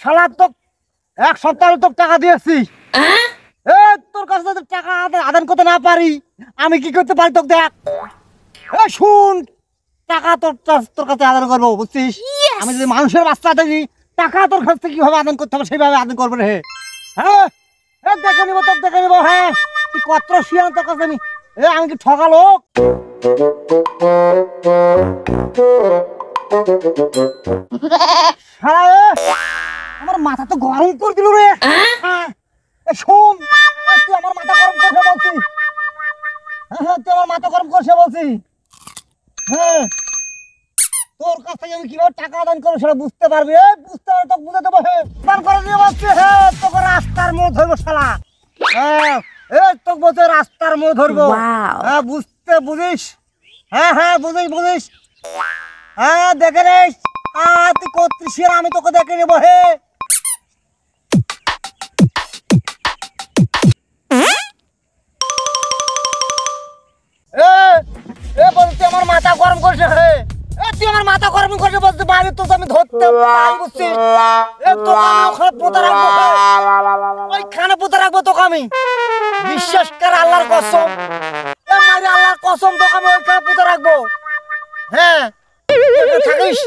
শালা তো এক সপ্তাহ তো টাকা দিয়েছি। তোর কাছে তো টাকা আদান করতে না পারি, আমি কি করতে পারি তোকে দেখ। শুন, টাকা তোর কাছে আদান করবো বুঝছিস। আমি যদি মানুষের বাচ্চা থাকি, টাকা তোর কাছ থেকে কিভাবে আদান করতে হবে সেইভাবে আদান করবো রে। হ্যাঁ দেখে নিবো, তোকে দেখে নিবো। হ্যাঁ তুই কত শিয়ান তোর কাছে আমি কি ঠকা লোক? আমার মাথা তো গরম করে দিল রে। শোন, তুই আমার মাথা গরম করছে বলছি। হ্যাঁ তুই আমার মাথা গরম করছে বলছি। হ্যাঁ তোর কাছ থেকে আমি কিভাবে টাকা আদান করবো সেটা বুঝতে পারবি। বুঝতে পারবি, তোকে বুঝে দেবো। হ্যাঁ করে দিয়ে বলছি। হ্যাঁ তোকে রাস্তার মোড় ধরবো শালা। হ্যাঁ তোকে বলছে রাস্তার মোড় ধরবো। হ্যাঁ বুঝিস। হ্যাঁ বুঝিস। হ্যাঁ দেখে রে, তুই করছিস আমি তোকে দেখে নেবো। হে বলছি আমার মাথা গরম করছে। তুই আমার মাথা গরম করছে বলতে বাড়ি তো আমি ধরতে পারি বুঝছিস। ওখানে পোতা রাখবো, ওইখানে পোতা রাখবো তোকে আমি। বিশ্বাস কর আল্লাহর কসম, মারি আল্লাহর কসম, তোকে আমি ওইখানে পোতা রাখবো। হ্যাঁ থাকিস।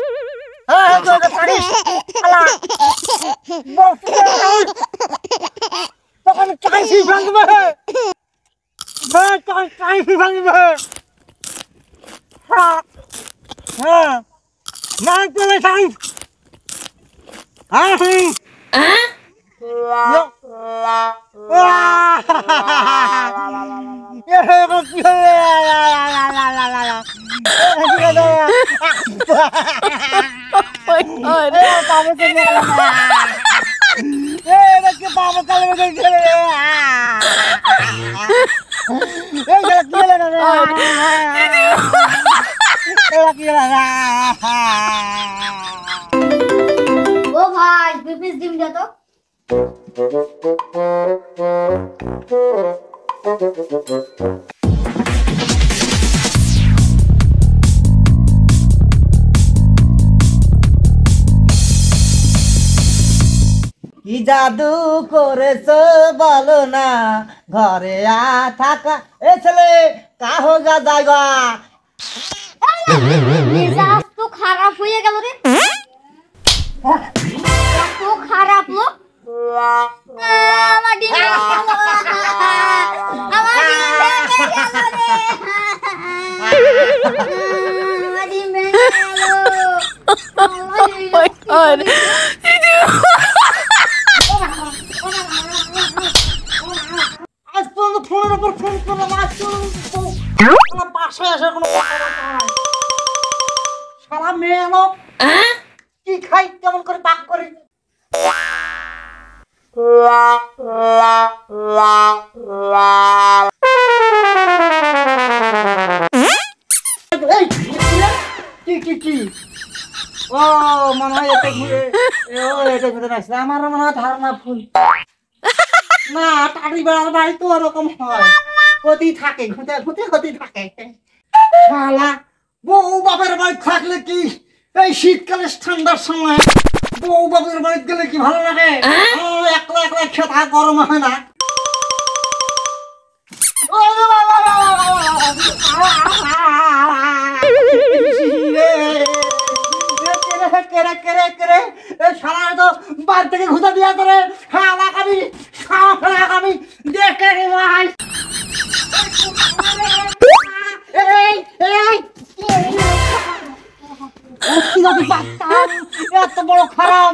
হ্যাঁ থাকিস তখন চাইছি ভাঙবে। হ্যাঁ চাইছি ভাঙবে। হ্যাঁ না চলে চাই। হ্যাঁ ও ভাই 2 পিস ডিম দে তো। কি জাদু করেছো বলো না, ঘরে থাকা এ ছেলে কাহো গা জায়গা। মিজাজ তো খারাপ হয়ে গেল রে। তো খারাপ লোক। আমার ডিম আমার ডিম আজ পর্যন্ত ফোনের উপর ফোন করে বাসায় আসার কোনো সারা মেয়ে এলো কি খাই কেমন করে পাক করে। কি ও মনে হয় এটা ঘুরে এটা ঘুরে আসছে। আমার মনে হয় ধারণা ফুল না, টাড়ি বেড়ার বাড়ি তো ওরকম হয়, গতি থাকে ঘুরতে ঘুরতে গতি থাকে। শালা বউ বাপের বাড়ি থাকলে কি এই শীতকালে ঠান্ডার সময় বউ বাপের বাড়ি গেলে কি ভালো লাগে। একলা একলা খেতা গরম হয় না। সারা তো বাড়ি থেকে ঘুরতে দিয়া করে আমি দেখে এত বড় খারাপ।